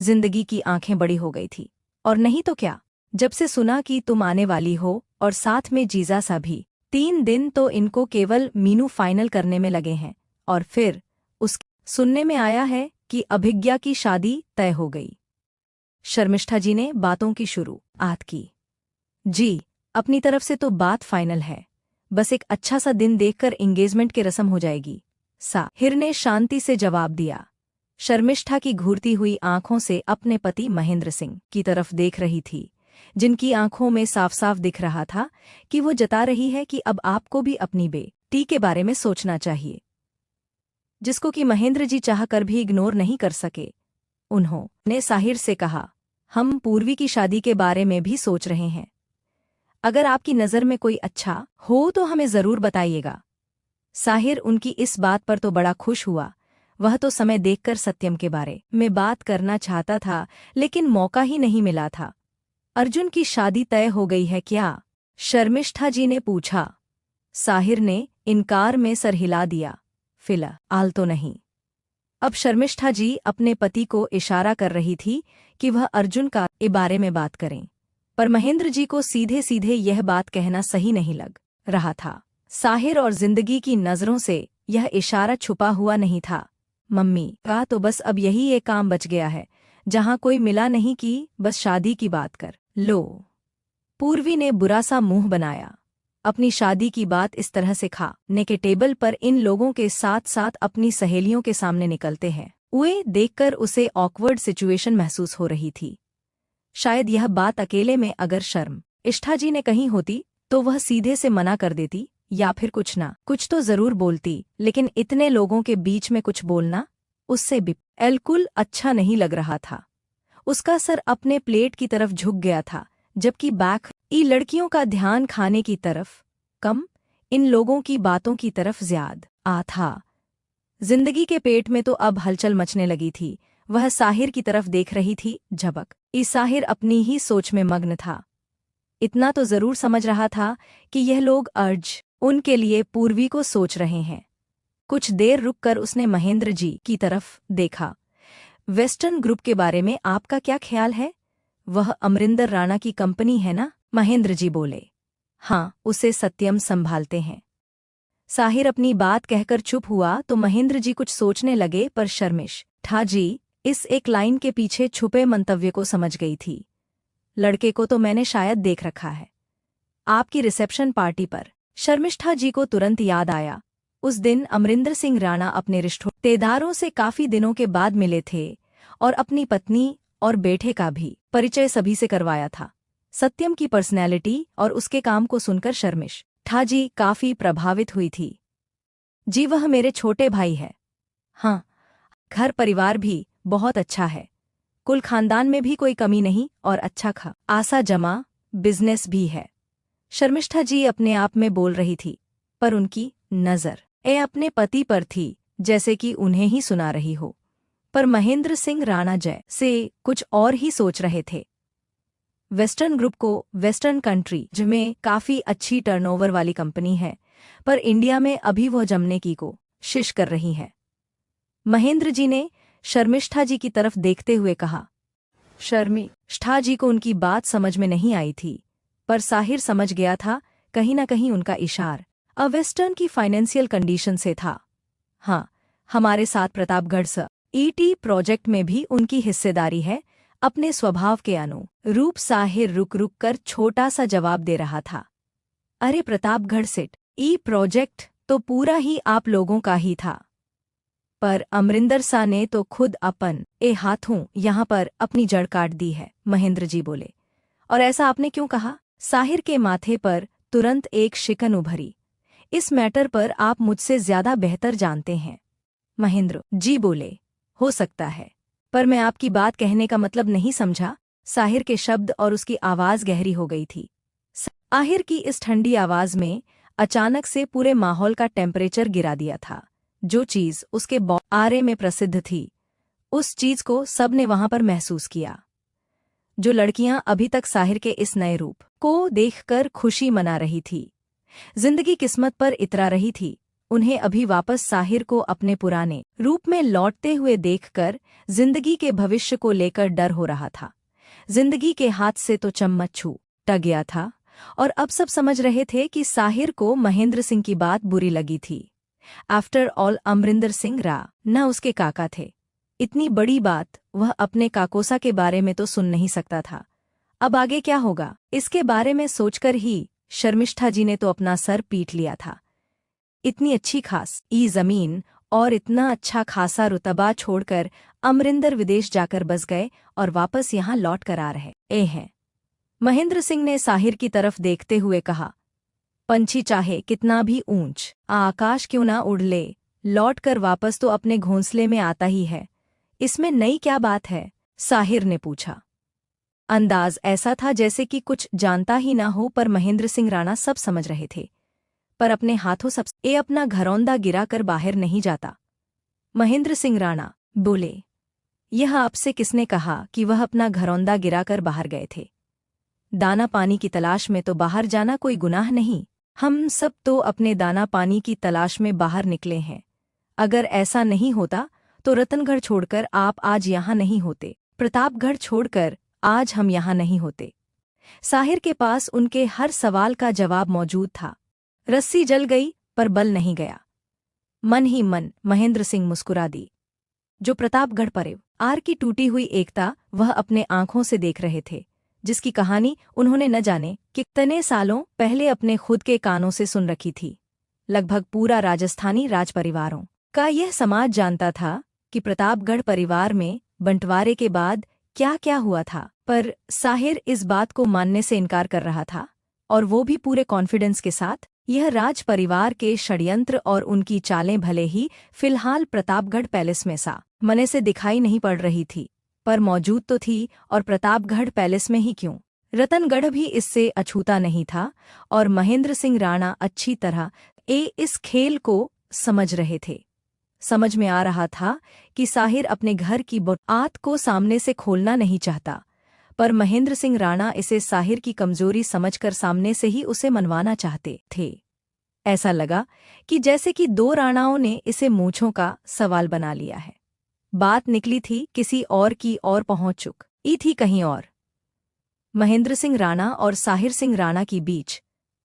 जिंदगी की आंखें बड़ी हो गई थी। और नहीं तो क्या, जब से सुना कि तुम आने वाली हो और साथ में जीजा सा भी। 3 दिन तो इनको केवल मीनू फाइनल करने में लगे हैं और फिर उस सुनने में आया है कि अभिज्ञा की शादी तय हो गई। शर्मिष्ठा जी ने बातों की शुरुआत की। जी, अपनी तरफ से तो बात फाइनल है, बस एक अच्छा सा दिन देखकर एंगेजमेंट की रस्म हो जाएगी, साहिर ने शांति से जवाब दिया। शर्मिष्ठा की घूरती हुई आंखों से अपने पति महेंद्र सिंह की तरफ देख रही थी, जिनकी आंखों में साफ साफ दिख रहा था कि वो जता रही है कि अब आपको भी अपनी बेटी के बारे में सोचना चाहिए, जिसको कि महेंद्र जी चाह कर भी इग्नोर नहीं कर सके। उन्होंने साहिर से कहा, हम पूर्वी की शादी के बारे में भी सोच रहे हैं। अगर आपकी नज़र में कोई अच्छा हो तो हमें ज़रूर बताइएगा। साहिर उनकी इस बात पर तो बड़ा खुश हुआ। वह तो समय देखकर सत्यम के बारे में बात करना चाहता था, लेकिन मौका ही नहीं मिला था। अर्जुन की शादी तय हो गई है क्या? शर्मिष्ठा जी ने पूछा। साहिर ने इनकार में सर हिला दिया। फिलहाल तो नहीं। अब शर्मिष्ठा जी अपने पति को इशारा कर रही थी कि वह अर्जुन का के बारे में बात करें, पर महेंद्र जी को सीधे सीधे यह बात कहना सही नहीं लग रहा था। साहिर और जिंदगी की नज़रों से यह इशारा छुपा हुआ नहीं था। मम्मी का तो बस अब यही एक काम बच गया है, जहां कोई मिला नहीं कि बस शादी की बात कर लो। पूर्वी ने बुरा सा मुंह बनाया। अपनी शादी की बात इस तरह से खाने के टेबल पर इन लोगों के साथ साथ अपनी सहेलियों के सामने निकलते हैं वे देखकर उसे ऑकवर्ड सिचुएशन महसूस हो रही थी। शायद यह बात अकेले में अगर शर्मिष्ठा जी ने कही होती तो वह सीधे से मना कर देती या फिर कुछ ना कुछ तो जरूर बोलती, लेकिन इतने लोगों के बीच में कुछ बोलना उससे बिल्कुल अच्छा नहीं लग रहा था। उसका सर अपने प्लेट की तरफ झुक गया था, जबकि बाकी लड़कियों का ध्यान खाने की तरफ कम, इन लोगों की बातों की तरफ ज्यादा था। जिंदगी के पेट में तो अब हलचल मचने लगी थी। वह साहिर की तरफ देख रही थी। साहिर अपनी ही सोच में मग्न था। इतना तो जरूर समझ रहा था कि यह लोग अर्ज उनके लिए पूर्वी को सोच रहे हैं। कुछ देर रुककर उसने महेंद्र जी की तरफ देखा। वेस्टर्न ग्रुप के बारे में आपका क्या ख्याल है? वह अमरिंदर राणा की कंपनी है ना? महेंद्र जी बोले। हाँ, उसे सत्यम संभालते हैं। साहिर अपनी बात कहकर चुप हुआ तो महेंद्र जी कुछ सोचने लगे, पर शर्मिष्ठा जी इस एक लाइन के पीछे छुपे मंतव्य को समझ गई थी। लड़के को तो मैंने शायद देख रखा है आपकी रिसेप्शन पार्टी पर। शर्मिष्ठा जी को तुरंत याद आया, उस दिन अमरिंदर सिंह राणा अपने रिश्तेदारों से काफी दिनों के बाद मिले थे और अपनी पत्नी और बेटे का भी परिचय सभी से करवाया था। सत्यम की पर्सनैलिटी और उसके काम को सुनकर शर्मिष्ठा जी काफी प्रभावित हुई थी। जी, वह मेरे छोटे भाई है। हाँ, घर परिवार भी बहुत अच्छा है, कुल खानदान में भी कोई कमी नहीं और अच्छा आसा जमा बिजनेस भी है। शर्मिष्ठा जी अपने आप में बोल रही थी, पर उनकी नज़र अपने पति पर थी, जैसे कि उन्हें ही सुना रही हो। पर महेंद्र सिंह राणा जैसे कुछ और ही सोच रहे थे। वेस्टर्न ग्रुप को वेस्टर्न कंट्री में काफी अच्छी टर्नओवर वाली कंपनी है, पर इंडिया में अभी वह जमने की कोशिश कर रही है। महेंद्र जी ने शर्मिष्ठा जी की तरफ देखते हुए कहा। शर्मिष्ठा जी को उनकी बात समझ में नहीं आई थी, पर साहिर समझ गया था कहीं न कहीं उनका इशारा वेस्टर्न की फाइनेंशियल कंडीशन से था। हाँ, हमारे साथ प्रतापगढ़ ईटी प्रोजेक्ट में भी उनकी हिस्सेदारी है। अपने स्वभाव के अनुरूप साहिर रुक रुक कर छोटा सा जवाब दे रहा था। अरे, प्रतापगढ़ सेट ई प्रोजेक्ट तो पूरा ही आप लोगों का ही था, पर अमरिंदर सा ने तो खुद अपन हाथों यहाँ पर अपनी जड़ काट दी है। महेंद्र जी बोले। और ऐसा आपने क्यों कहा? साहिर के माथे पर तुरंत एक शिकन उभरी। इस मैटर पर आप मुझसे ज्यादा बेहतर जानते हैं। महेंद्र जी बोले। हो सकता है, पर मैं आपकी बात कहने का मतलब नहीं समझा। साहिर के शब्द और उसकी आवाज गहरी हो गई थी। साहिर की इस ठंडी आवाज में अचानक से पूरे माहौल का टेम्परेचर गिरा दिया था। जो चीज उसके बारे में प्रसिद्ध थी, उस चीज को सबने वहां पर महसूस किया। जो लड़कियां अभी तक साहिर के इस नए रूप को देखकर खुशी मना रही थी, जिंदगी किस्मत पर इतरा रही थी, उन्हें अभी वापस साहिर को अपने पुराने रूप में लौटते हुए देखकर जिंदगी के भविष्य को लेकर डर हो रहा था। जिंदगी के हाथ से तो चम्मच छूट गया था और अब सब समझ रहे थे कि साहिर को महेंद्र सिंह की बात बुरी लगी थी। आफ्टर ऑल अमरिंदर सिंह रा न उसके काका थे। इतनी बड़ी बात वह अपने काकोसा के बारे में तो सुन नहीं सकता था। अब आगे क्या होगा, इसके बारे में सोचकर ही शर्मिष्ठा जी ने तो अपना सर पीट लिया था। इतनी अच्छी खास जमीन और इतना अच्छा खासा रुतबा छोड़कर अमरिंदर विदेश जाकर बस गए और वापस यहाँ लौट कर आ रहे हैं। महेंद्र सिंह ने साहिर की तरफ देखते हुए कहा, पंछी चाहे कितना भी ऊंच आकाश क्यों ना उड़ ले, लौट कर वापस तो अपने घोंसले में आता ही है। इसमें नई क्या बात है? साहिर ने पूछा। अंदाज ऐसा था जैसे कि कुछ जानता ही ना हो, पर महेंद्र सिंह राणा सब समझ रहे थे। पर अपने हाथों सबसे अपना घरौंदा गिराकर बाहर नहीं जाता। महेंद्र सिंह राणा बोले, यह आपसे किसने कहा कि वह अपना घरौंदा गिराकर बाहर गए थे? दाना पानी की तलाश में तो बाहर जाना कोई गुनाह नहीं। हम सब तो अपने दाना पानी की तलाश में बाहर निकले हैं। अगर ऐसा नहीं होता तो रतनगढ़ छोड़कर आप आज यहाँ नहीं होते, प्रतापगढ़ छोड़कर आज हम यहाँ नहीं होते। साहिर के पास उनके हर सवाल का जवाब मौजूद था। रस्सी जल गई पर बल नहीं गया। मन ही मन महेंद्र सिंह मुस्कुरा दी। जो प्रतापगढ़ परिवार की टूटी हुई एकता वह अपने आंखों से देख रहे थे, जिसकी कहानी उन्होंने न जाने कितने सालों पहले अपने खुद के कानों से सुन रखी थी। लगभग पूरा राजस्थानी राजपरिवारों का यह समाज जानता था कि प्रतापगढ़ परिवार में बंटवारे के बाद क्या क्या हुआ था, पर साहिर इस बात को मानने से इनकार कर रहा था, और वो भी पूरे कॉन्फिडेंस के साथ। यह राज परिवार के षड्यंत्र और उनकी चालें भले ही फिलहाल प्रतापगढ़ पैलेस में मने से दिखाई नहीं पड़ रही थी, पर मौजूद तो थी, और प्रतापगढ़ पैलेस में ही क्यों, रतनगढ़ भी इससे अछूता नहीं था। और महेंद्र सिंह राणा अच्छी तरह इस खेल को समझ रहे थे। समझ में आ रहा था कि साहिर अपने घर की बुनियाद को सामने से खोलना नहीं चाहता, पर महेंद्र सिंह राणा इसे साहिर की कमजोरी समझकर सामने से ही उसे मनवाना चाहते थे। ऐसा लगा कि जैसे कि दो राणाओं ने इसे मूंछों का सवाल बना लिया है। बात निकली थी किसी और की और पहुंच चुकी थी कहीं और। महेंद्र सिंह राणा और साहिर सिंह राणा के बीच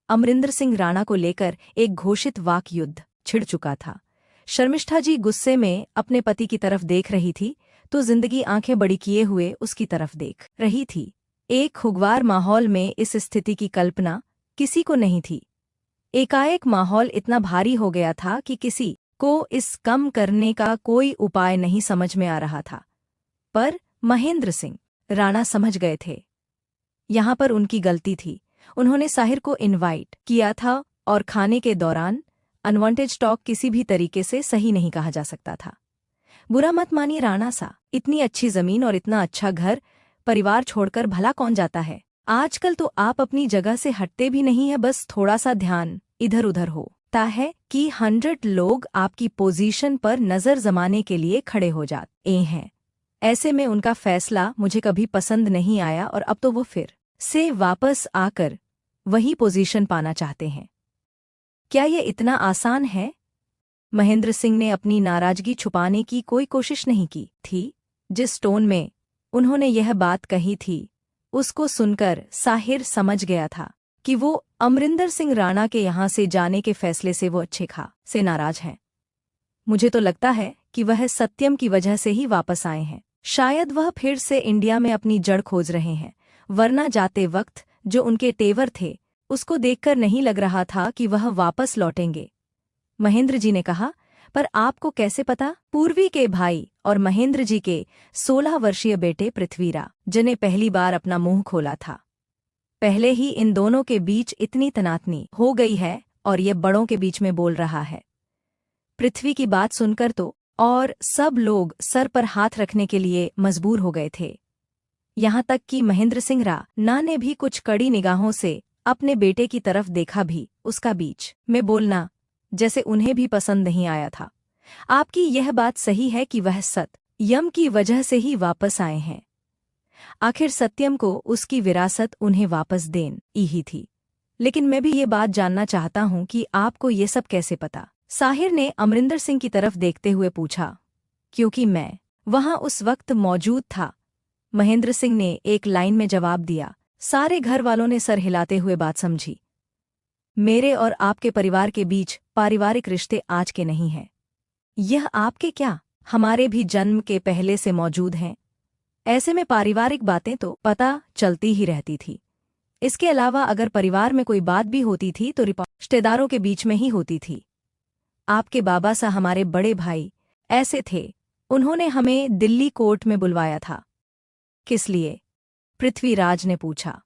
अमरिंदर सिंह राणा को लेकर एक घोषित वाक युद्ध छिड़ चुका था। शर्मिष्ठा जी गुस्से में अपने पति की तरफ देख रही थी तो जिंदगी आंखें बड़ी किए हुए उसकी तरफ देख रही थी। एक खुगवार माहौल में इस स्थिति की कल्पना किसी को नहीं थी। एकाएक माहौल इतना भारी हो गया था कि किसी को इस कम करने का कोई उपाय नहीं समझ में आ रहा था, पर महेंद्र सिंह राणा समझ गए थे यहाँ पर उनकी गलती थी। उन्होंने साहिर को इनवाइट किया था और खाने के दौरान अनवांटेड टॉक किसी भी तरीके से सही नहीं कहा जा सकता था। बुरा मत मानिए राणा सा, इतनी अच्छी जमीन और इतना अच्छा घर परिवार छोड़कर भला कौन जाता है? आजकल तो आप अपनी जगह से हटते भी नहीं है, बस थोड़ा सा ध्यान इधर उधर होता है कि 100 लोग आपकी पोजीशन पर नजर जमाने के लिए खड़े हो जाते हैं। ऐसे में उनका फैसला मुझे कभी पसंद नहीं आया और अब तो वो फिर से वापस आकर वही पोजीशन पाना चाहते हैं। क्या ये इतना आसान है? महेंद्र सिंह ने अपनी नाराजगी छुपाने की कोई कोशिश नहीं की थी। जिस टोन में उन्होंने यह बात कही थी उसको सुनकर साहिर समझ गया था कि वो अमरिंदर सिंह राणा के यहाँ से जाने के फैसले से वो अच्छे खासे नाराज हैं। मुझे तो लगता है कि वह सत्यम की वजह से ही वापस आए हैं। शायद वह फिर से इंडिया में अपनी जड़ खोज रहे हैं, वरना जाते वक्त जो उनके तेवर थे उसको देखकर नहीं लग रहा था कि वह वापस लौटेंगे। महेंद्र जी ने कहा, पर आपको कैसे पता? पूर्वी के भाई और महेंद्र जी के 16 वर्षीय बेटे पृथ्वीराज ने पहली बार अपना मुंह खोला था। पहले ही इन दोनों के बीच इतनी तनातनी हो गई है और ये बड़ों के बीच में बोल रहा है। पृथ्वी की बात सुनकर तो और सब लोग सर पर हाथ रखने के लिए मजबूर हो गए थे। यहाँ तक कि महेंद्र सिंह राणा ने भी कुछ कड़ी निगाहों से अपने बेटे की तरफ देखा भी। उसका बीच में बोलना जैसे उन्हें भी पसंद नहीं आया था। आपकी यह बात सही है कि वह सत्यम की वजह से ही वापस आए हैं। आखिर सत्यम को उसकी विरासत उन्हें वापस देनी ही थी। लेकिन मैं भी ये बात जानना चाहता हूँ कि आपको ये सब कैसे पता साहिर ने अमरिंदर सिंह की तरफ देखते हुए पूछा। क्योंकि मैं वहां उस वक्त मौजूद था, महेंद्र सिंह ने एक लाइन में जवाब दिया। सारे घर वालों ने सर हिलाते हुए बात समझी। मेरे और आपके परिवार के बीच पारिवारिक रिश्ते आज के नहीं हैं। यह आपके क्या, हमारे भी जन्म के पहले से मौजूद हैं। ऐसे में पारिवारिक बातें तो पता चलती ही रहती थी। इसके अलावा अगर परिवार में कोई बात भी होती थी तो रिश्तेदारों के बीच में ही होती थी। आपके बाबा सा हमारे बड़े भाई ऐसे थे, उन्होंने हमें दिल्ली कोर्ट में बुलवाया था। किस लिए? पृथ्वीराज ने पूछा।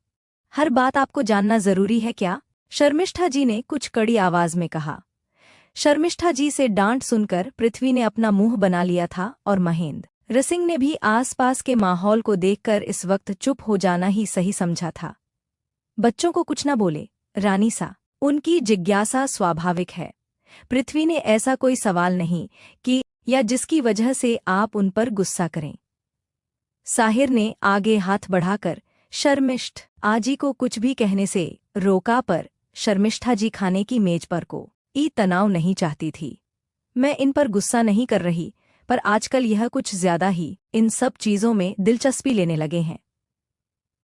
हर बात आपको जानना जरूरी है क्या? शर्मिष्ठा जी ने कुछ कड़ी आवाज में कहा। शर्मिष्ठा जी से डांट सुनकर पृथ्वी ने अपना मुंह बना लिया था और महेंद्र सिंह ने भी आसपास के माहौल को देखकर इस वक्त चुप हो जाना ही सही समझा था। बच्चों को कुछ न बोले, रानी सा, उनकी जिज्ञासा स्वाभाविक है। पृथ्वी ने ऐसा कोई सवाल नहीं कि या जिसकी वजह से आप उन पर गुस्सा करें। साहिर ने आगे हाथ बढ़ाकर शर्मिष्ठा जी को कुछ भी कहने से रोका, पर शर्मिष्ठा जी खाने की मेज पर तनाव नहीं चाहती थी। मैं इन पर गुस्सा नहीं कर रही, पर आजकल यह कुछ ज्यादा ही इन सब चीजों में दिलचस्पी लेने लगे हैं।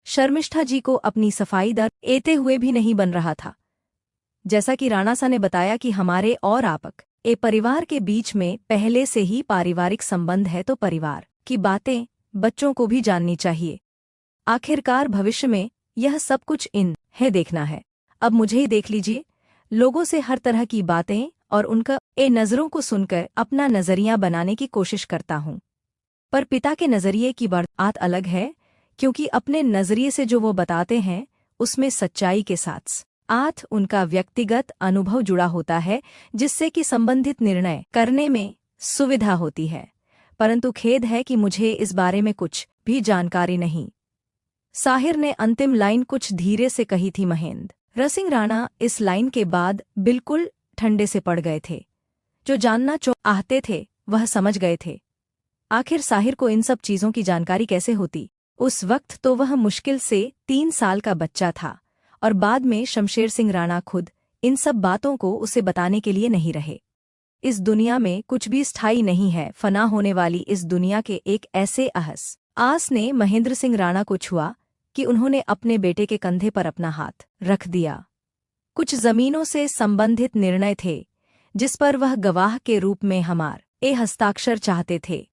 शर्मिष्ठा जी को अपनी सफाई देते हुए भी नहीं बन रहा था। जैसा कि राणा सा ने बताया कि हमारे और आपके परिवार के बीच में पहले से ही पारिवारिक संबंध है, तो परिवार की बातें बच्चों को भी जाननी चाहिए। आखिरकार भविष्य में यह सब कुछ इन्हें देखना है। अब मुझे ही देख लीजिए, लोगों से हर तरह की बातें और उनका नज़रों को सुनकर अपना नज़रिया बनाने की कोशिश करता हूँ। पर पिता के नज़रिए की बात अलग है, क्योंकि अपने नज़रिए से जो वो बताते हैं उसमें सच्चाई के साथ उनका व्यक्तिगत अनुभव जुड़ा होता है, जिससे कि संबंधित निर्णय करने में सुविधा होती है। परंतु खेद है कि मुझे इस बारे में कुछ भी जानकारी नहीं। साहिर ने अंतिम लाइन कुछ धीरे से कही थी। महेंद्र सिंह राणा इस लाइन के बाद बिल्कुल ठंडे से पड़ गए थे। जो जानना चाहते थे वह समझ गए थे। आखिर साहिर को इन सब चीजों की जानकारी कैसे होती? उस वक्त तो वह मुश्किल से 3 साल का बच्चा था, और बाद में शमशेर सिंह राणा खुद इन सब बातों को उसे बताने के लिए नहीं रहे। इस दुनिया में कुछ भी स्थायी नहीं है। फना होने वाली इस दुनिया के एक ऐसे आस ने महेंद्र सिंह राणा को छुआ कि उन्होंने अपने बेटे के कंधे पर अपना हाथ रख दिया। कुछ जमीनों से संबंधित निर्णय थे जिस पर वह गवाह के रूप में हमारे हस्ताक्षर चाहते थे।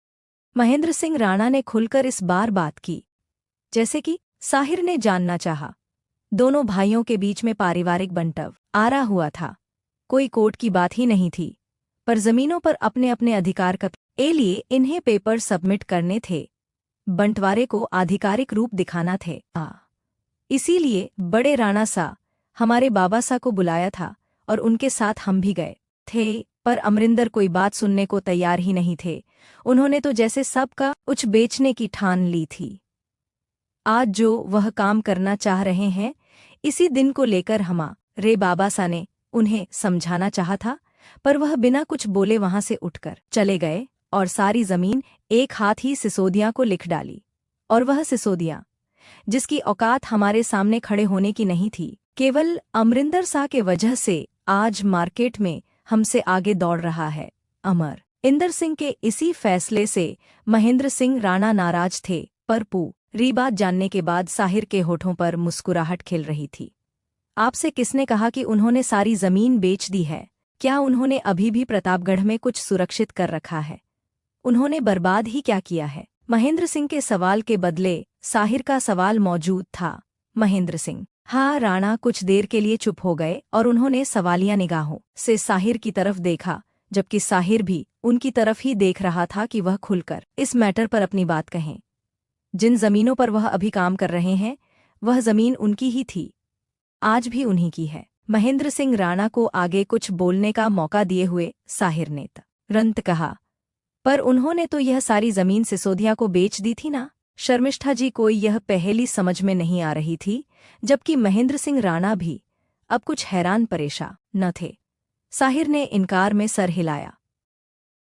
महेंद्र सिंह राणा ने खुलकर इस बार बात की, जैसे कि साहिर ने जानना चाहा। दोनों भाइयों के बीच में पारिवारिक बंटवारा हुआ था। कोई कोर्ट की बात ही नहीं थी, पर जमीनों पर अपने अपने अधिकार के लिए इन्हें पेपर सबमिट करने थे। बंटवारे को आधिकारिक रूप दिखाना थे। इसीलिए बड़े राणा सा हमारे बाबा सा को बुलाया था और उनके साथ हम भी गए थे, पर अमरिंदर कोई बात सुनने को तैयार ही नहीं थे। उन्होंने तो जैसे सबका कुछ बेचने की ठान ली थी। आज जो वह काम करना चाह रहे हैं, इसी दिन को लेकर हमारे बाबा सा ने उन्हें समझाना चाहा था, पर वह बिना कुछ बोले वहां से उठकर चले गए और सारी जमीन एक हाथ ही सिसोदिया को लिख डाली। और वह सिसोदिया, जिसकी औकात हमारे सामने खड़े होने की नहीं थी, केवल अमरिंदर सा के वजह से आज मार्केट में हमसे आगे दौड़ रहा है। अमरिंदर सिंह के इसी फैसले से महेंद्र सिंह राणा नाराज थे, पर पूरी बात जानने के बाद साहिर के होठों पर मुस्कुराहट खिल रही थी। आपसे किसने कहा कि उन्होंने सारी जमीन बेच दी है? क्या उन्होंने अभी भी प्रतापगढ़ में कुछ सुरक्षित कर रखा है? उन्होंने बर्बाद ही क्या किया है? महेंद्र सिंह के सवाल के बदले साहिर का सवाल मौजूद था। महेंद्र सिंह राणा कुछ देर के लिए चुप हो गए और उन्होंने सवालिया निगाहों से साहिर की तरफ देखा, जबकि साहिर भी उनकी तरफ ही देख रहा था कि वह खुलकर इस मैटर पर अपनी बात कहें। जिन जमीनों पर वह अभी काम कर रहे हैं, वह जमीन उनकी ही थी, आज भी उन्हीं की है। महेंद्र सिंह राणा को आगे कुछ बोलने का मौका दिए हुए साहिर ने तुरंत कहा, पर उन्होंने तो यह सारी जमीन सिसोदिया को बेच दी थी ना? शर्मिष्ठा जी को यह पहेली समझ में नहीं आ रही थी, जबकि महेंद्र सिंह राणा भी अब कुछ हैरान परेशान न थे। साहिर ने इनकार में सर हिलाया।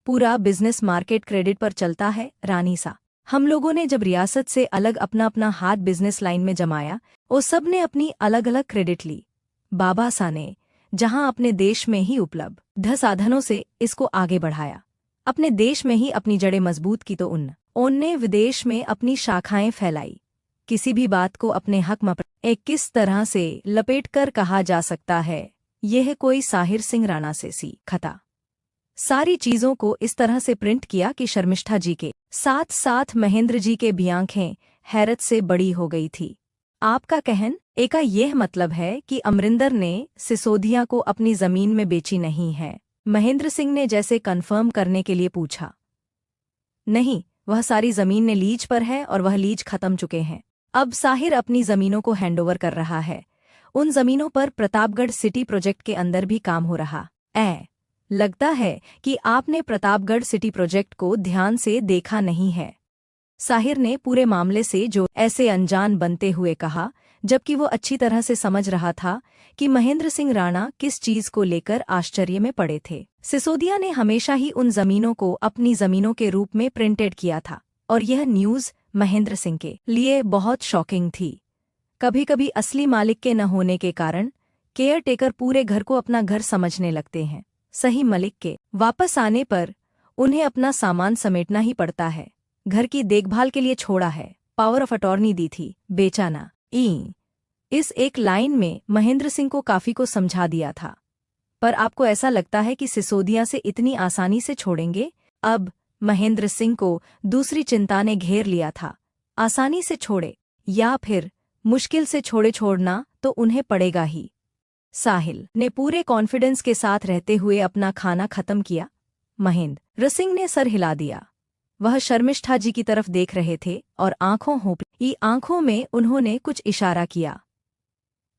पूरा बिजनेस मार्केट क्रेडिट पर चलता है रानी सा। हम लोगों ने जब रियासत से अलग अपना अपना हाथ बिजनेस लाइन में जमाया, वो सब ने अपनी अलग अलग क्रेडिट ली। बाबा सा ने जहां अपने देश में ही उपलब्ध साधनों से इसको आगे बढ़ाया। अपने देश में ही अपनी जड़ें मजबूत की तो उनने विदेश में अपनी शाखाएं फैलाई। किसी भी बात को अपने हक में एक किस तरह से लपेटकर कहा जा सकता है, यह कोई साहिर सिंह राणा से सीखा था। सारी चीजों को इस तरह से प्रिंट किया कि शर्मिष्ठा जी के साथ साथ महेंद्र जी के भी आंखें हैरत से बड़ी हो गई थी। आपका कहने का यह मतलब है कि अमरिंदर ने सिसोदिया को अपनी जमीन में बेची नहीं है? महेंद्र सिंह ने जैसे कन्फर्म करने के लिए पूछा। नहीं, वह सारी जमीन ने लीज पर है और वह लीज खत्म चुके हैं। अब साहिर अपनी जमीनों को हैंडओवर कर रहा है। उन जमीनों पर प्रतापगढ़ सिटी प्रोजेक्ट के अंदर भी काम हो रहा है। लगता है कि आपने प्रतापगढ़ सिटी प्रोजेक्ट को ध्यान से देखा नहीं है, साहिर ने पूरे मामले से जो ऐसे अनजान बनते हुए कहा, जबकि वो अच्छी तरह से समझ रहा था कि महेंद्र सिंह राणा किस चीज को लेकर आश्चर्य में पड़े थे। सिसोदिया ने हमेशा ही उन जमीनों को अपनी जमीनों के रूप में प्रिंटेड किया था और यह न्यूज़ महेंद्र सिंह के लिए बहुत शॉकिंग थी। कभी कभी असली मालिक के न होने के कारण केयर टेकर पूरे घर को अपना घर समझने लगते हैं। सही मालिक के वापस आने पर उन्हें अपना सामान समेटना ही पड़ता है। घर की देखभाल के लिए छोड़ा है, पावर ऑफ अटॉर्नी दी थी, बेचा ना। इस एक लाइन में महेंद्र सिंह को काफी को समझा दिया था। पर आपको ऐसा लगता है कि सिसोदिया से इतनी आसानी से छोड़ेंगे? अब महेंद्र सिंह को दूसरी चिंता ने घेर लिया था। आसानी से छोड़े या फिर मुश्किल से छोड़ना तो उन्हें पड़ेगा ही। साहिल ने पूरे कॉन्फिडेंस के साथ रहते हुए अपना खाना खत्म किया। महेंद्र सिंह ने सर हिला दिया। वह शर्मिष्ठा जी की तरफ देख रहे थे और आंखों में उन्होंने कुछ इशारा किया।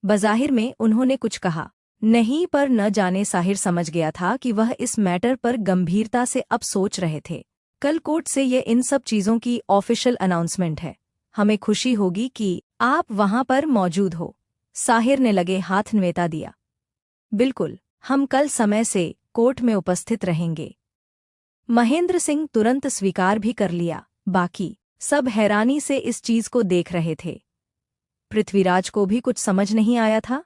बज़ाहिर में उन्होंने कुछ कहा नहीं, पर न जाने साहिर समझ गया था कि वह इस मैटर पर गंभीरता से अब सोच रहे थे। कल कोर्ट से ये इन सब चीज़ों की ऑफिशियल अनाउंसमेंट है। हमें खुशी होगी कि आप वहां पर मौजूद हो। साहिर ने लगे हाथ न्वेता दिया। बिल्कुल, हम कल समय से कोर्ट में उपस्थित रहेंगे। महेंद्र सिंह तुरंत स्वीकार भी कर लिया। बाकी सब हैरानी से इस चीज को देख रहे थे। पृथ्वीराज को भी कुछ समझ नहीं आया था,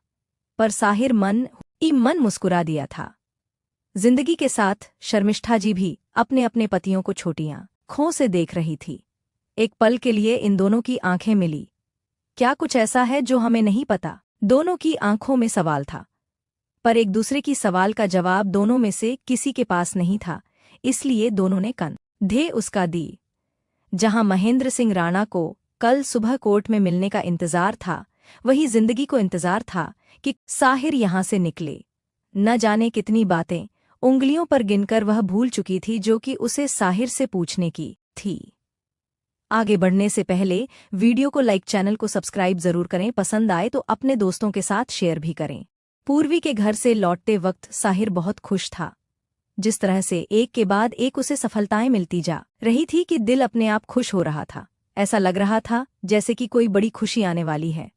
पर साहिर मन मुस्कुरा दिया था। जिंदगी के साथ शर्मिष्ठा जी भी अपने अपने पतियों को छोटी आंखों से देख रही थी। एक पल के लिए इन दोनों की आंखें मिली। क्या कुछ ऐसा है जो हमें नहीं पता? दोनों की आंखों में सवाल था, पर एक दूसरे की सवाल का जवाब दोनों में से किसी के पास नहीं था, इसलिए दोनों ने कंधे उसका दी। जहां महेंद्र सिंह राणा को कल सुबह कोर्ट में मिलने का इंतजार था, वही जिंदगी को इंतजार था कि साहिर यहां से निकले। न जाने कितनी बातें उंगलियों पर गिनकर वह भूल चुकी थी जो कि उसे साहिर से पूछने की थी। आगे बढ़ने से पहले वीडियो को लाइक, चैनल को सब्सक्राइब जरूर करें। पसंद आए तो अपने दोस्तों के साथ शेयर भी करें। पूर्वी के घर से लौटते वक्त साहिर बहुत खुश था। जिस तरह से एक के बाद एक उसे सफलताएं मिलती जा रही थी कि दिल अपने आप खुश हो रहा था। ऐसा लग रहा था जैसे कि कोई बड़ी खुशी आने वाली है।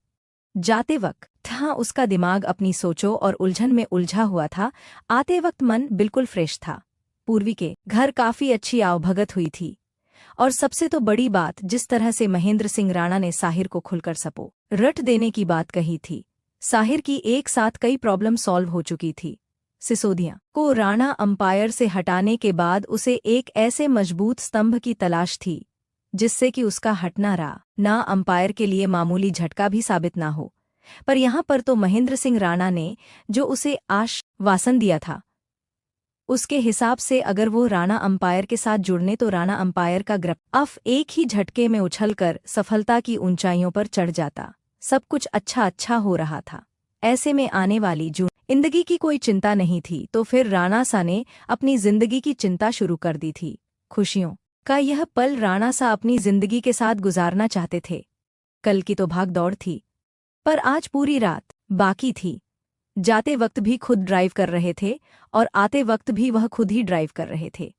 जाते वक्त उसका दिमाग अपनी सोचों और उलझन में उलझा हुआ था। आते वक्त मन बिल्कुल फ्रेश था। पूर्वी के घर काफी अच्छी आवभगत हुई थी और सबसे तो बड़ी बात, जिस तरह से महेंद्र सिंह राणा ने साहिर को खुलकर सपोर्ट देने की बात कही थी। साहिर की एक साथ कई प्रॉब्लम सॉल्व हो चुकी थी। सिसोदिया को राणा अंपायर से हटाने के बाद उसे एक ऐसे मजबूत स्तंभ की तलाश थी जिससे कि उसका हटना राणा अंपायर के लिए मामूली झटका भी साबित ना हो। पर यहाँ पर तो महेंद्र सिंह राणा ने जो उसे आश्वासन दिया था, उसके हिसाब से अगर वो राणा अंपायर के साथ जुड़ने तो राणा अंपायर का ग्रफ एक ही झटके में उछलकर सफलता की ऊंचाइयों पर चढ़ जाता। सब कुछ अच्छा हो रहा था। ऐसे में आने वाली जिंदगी की कोई चिंता नहीं थी, तो फिर राणा सा ने अपनी जिंदगी की चिंता शुरू कर दी थी। खुशियों का यह पल राणा सा अपनी जिंदगी के साथ गुजारना चाहते थे। कल की तो भाग दौड़ थी, पर आज पूरी रात बाकी थी। जाते वक्त भी खुद ड्राइव कर रहे थे और आते वक्त भी वह खुद ही ड्राइव कर रहे थे।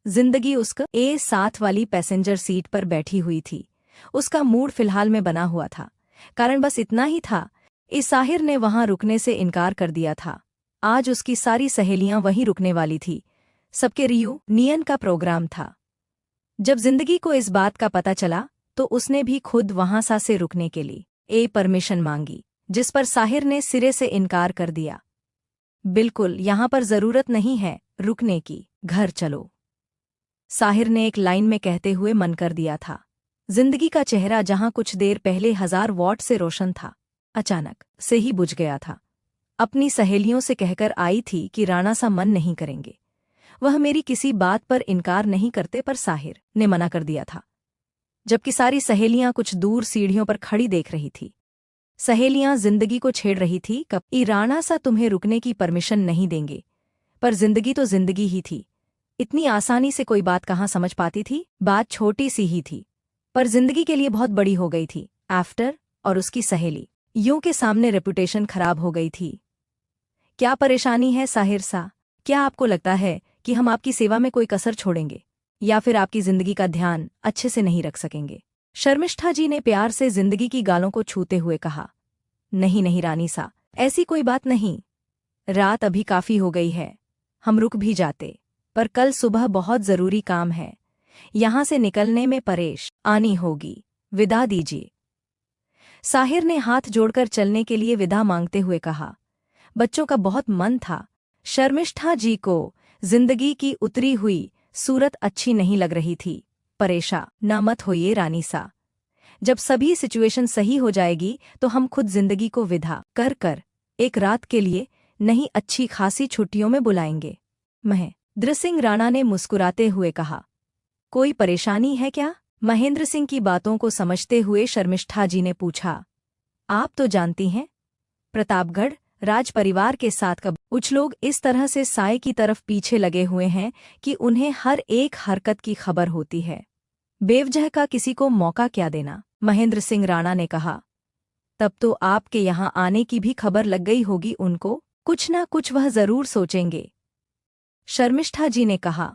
जिंदगी उसका साथ वाली पैसेंजर सीट पर बैठी हुई थी। उसका मूड फिलहाल में बना हुआ था। कारण बस इतना ही था, इस साहिर ने वहां रुकने से इनकार कर दिया था। आज उसकी सारी सहेलियां वहीं रुकने वाली थी। सबके रियूनियन का प्रोग्राम था। जब जिंदगी को इस बात का पता चला तो उसने भी खुद वहां से रुकने के लिए परमिशन मांगी, जिस पर साहिर ने सिरे से इनकार कर दिया। बिल्कुल, यहाँ पर जरूरत नहीं है रुकने की, घर चलो। साहिर ने एक लाइन में कहते हुए मन कर दिया था। जिंदगी का चेहरा जहाँ कुछ देर पहले 1000 वॉट से रोशन था, अचानक से ही बुझ गया था। अपनी सहेलियों से कहकर आई थी कि राणा सा मन नहीं करेंगे, वह मेरी किसी बात पर इनकार नहीं करते, पर साहिर ने मना कर दिया था। जबकि सारी सहेलियां कुछ दूर सीढ़ियों पर खड़ी देख रही थी। सहेलियां जिंदगी को छेड़ रही थी, कब राणा सा तुम्हें रुकने की परमिशन नहीं देंगे। पर जिंदगी तो जिंदगी ही थी, इतनी आसानी से कोई बात कहाँ समझ पाती थी। बात छोटी सी ही थी, पर जिंदगी के लिए बहुत बड़ी हो गई थी। आफ्टर और उसकी सहेली यूं के सामने रेपुटेशन खराब हो गई थी। क्या परेशानी है साहिर सा? क्या आपको लगता है कि हम आपकी सेवा में कोई कसर छोड़ेंगे या फिर आपकी जिंदगी का ध्यान अच्छे से नहीं रख सकेंगे? शर्मिष्ठा जी ने प्यार से जिंदगी की गालों को छूते हुए कहा। नहीं नहीं रानी सा, ऐसी कोई बात नहीं। रात अभी काफी हो गई है, हम रुक भी जाते, पर कल सुबह बहुत जरूरी काम है, यहां से निकलने में परेशानी होगी, विदा दीजिए। साहिर ने हाथ जोड़कर चलने के लिए विदा मांगते हुए कहा। बच्चों का बहुत मन था। शर्मिष्ठा जी को जिंदगी की उतरी हुई सूरत अच्छी नहीं लग रही थी। परेशान न मत होइए रानी सा, जब सभी सिचुएशन सही हो जाएगी तो हम खुद जिंदगी को विदा कर एक रात के लिए नहीं, अच्छी खासी छुट्टियों में बुलाएंगे। महेंद्र सिंह राणा ने मुस्कुराते हुए कहा। कोई परेशानी है क्या? महेंद्र सिंह की बातों को समझते हुए शर्मिष्ठा जी ने पूछा। आप तो जानती हैं, प्रतापगढ़ राज परिवार के साथ कब कुछ लोग इस तरह से साए की तरफ पीछे लगे हुए हैं कि उन्हें हर एक हरकत की खबर होती है। बेवजह का किसी को मौका क्या देना? महेंद्र सिंह राणा ने कहा। तब तो आपके यहाँ आने की भी खबर लग गई होगी उनको, कुछ ना कुछ वह जरूर सोचेंगे, शर्मिष्ठा जी ने कहा।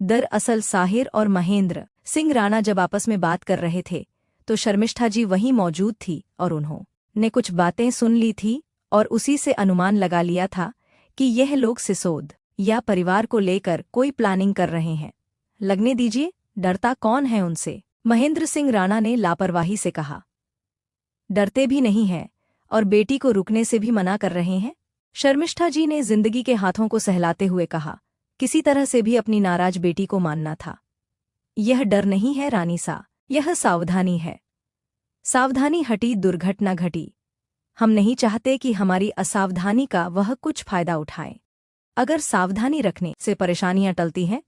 दरअसल साहिर और महेंद्र सिंह राणा जब आपस में बात कर रहे थे तो शर्मिष्ठा जी वहीं मौजूद थी और उन्होंने कुछ बातें सुन ली थी और उसी से अनुमान लगा लिया था कि यह लोग सिसोद या परिवार को लेकर कोई प्लानिंग कर रहे हैं। लगने दीजिए, डरता कौन है उनसे? महेंद्र सिंह राणा ने लापरवाही से कहा। डरते भी नहीं हैं और बेटी को रुकने से भी मना कर रहे हैं, शर्मिष्ठा जी ने जिंदगी के हाथों को सहलाते हुए कहा। किसी तरह से भी अपनी नाराज बेटी को मानना था। यह डर नहीं है रानी सा, यह सावधानी है। सावधानी हटी दुर्घटना घटी। हम नहीं चाहते कि हमारी असावधानी का वह कुछ फायदा उठाए। अगर सावधानी रखने से परेशानियां टलती हैं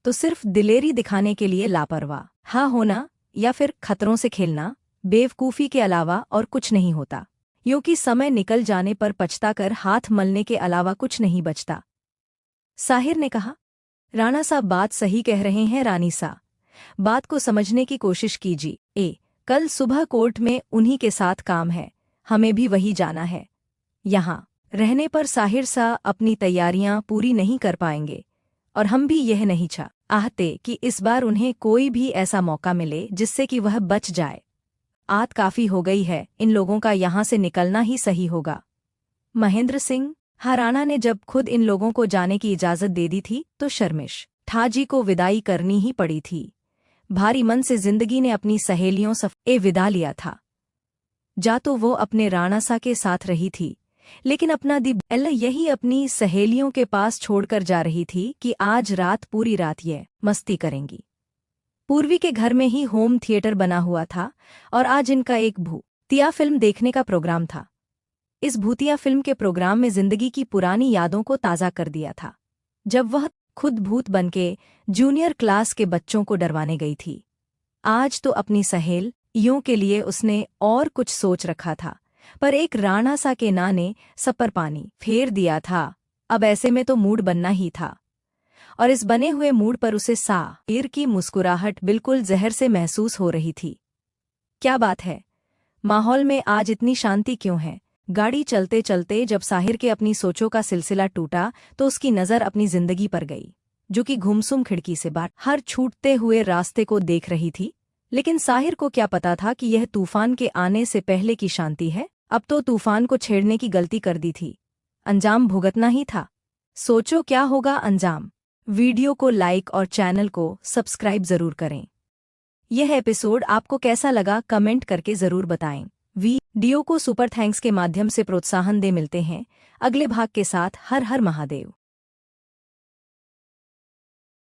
तो सिर्फ दिलेरी दिखाने के लिए लापरवाह होना या फिर खतरों से खेलना, बेवकूफ़ी के अलावा और कुछ नहीं होता। यूं कि समय निकल जाने पर पछताकर हाथ मलने के अलावा कुछ नहीं बचता। साहिर ने कहा। राणा साहब बात सही कह रहे हैं रानी सा, बात को समझने की कोशिश कीजिए। कल सुबह कोर्ट में उन्हीं के साथ काम है, हमें भी वही जाना है। यहाँ रहने पर साहिर सा अपनी तैयारियां पूरी नहीं कर पाएंगे और हम भी यह नहीं चाहते कि इस बार उन्हें कोई भी ऐसा मौका मिले जिससे कि वह बच जाए। आत काफी हो गई है, इन लोगों का यहाँ से निकलना ही सही होगा। महेंद्र सिंह राणा ने जब खुद इन लोगों को जाने की इजाजत दे दी थी तो शर्मिष्ठा जी को विदाई करनी ही पड़ी थी। भारी मन से जिंदगी ने अपनी सहेलियों से विदा लिया था। जा तो वो अपने राणा सा के साथ रही थी, लेकिन अपना दिल यही अपनी सहेलियों के पास छोड़कर जा रही थी कि आज रात पूरी रात ये मस्ती करेंगी। पूर्वी के घर में ही होम थिएटर बना हुआ था और आज इनका एक भूतिया फिल्म देखने का प्रोग्राम था। इस भूतिया फिल्म के प्रोग्राम में जिंदगी की पुरानी यादों को ताज़ा कर दिया था, जब वह खुद भूत बनके जूनियर क्लास के बच्चों को डरवाने गई थी। आज तो अपनी सहेलियों के लिए उसने और कुछ सोच रखा था, पर एक राणा सा के ना ने सब पर पानी फेर दिया था। अब ऐसे में तो मूड बनना ही था और इस बने हुए मूड पर उसे साहिर की मुस्कुराहट बिल्कुल जहर से महसूस हो रही थी। क्या बात है, माहौल में आज इतनी शांति क्यों है? गाड़ी चलते चलते जब साहिर के अपनी सोचों का सिलसिला टूटा तो उसकी नज़र अपनी जिंदगी पर गई, जो कि गुमसुम खिड़की से बाहर छूटते हुए रास्ते को देख रही थी। लेकिन साहिर को क्या पता था कि यह तूफान के आने से पहले की शांति है। अब तो तूफान को छेड़ने की गलती कर दी थी, अंजाम भुगतना ही था। सोचो क्या होगा अंजाम। वीडियो को लाइक और चैनल को सब्सक्राइब जरूर करें। यह एपिसोड आपको कैसा लगा कमेंट करके जरूर बताएं। वीडियो को सुपर थैंक्स के माध्यम से प्रोत्साहन दे। मिलते हैं अगले भाग के साथ। हर हर महादेव।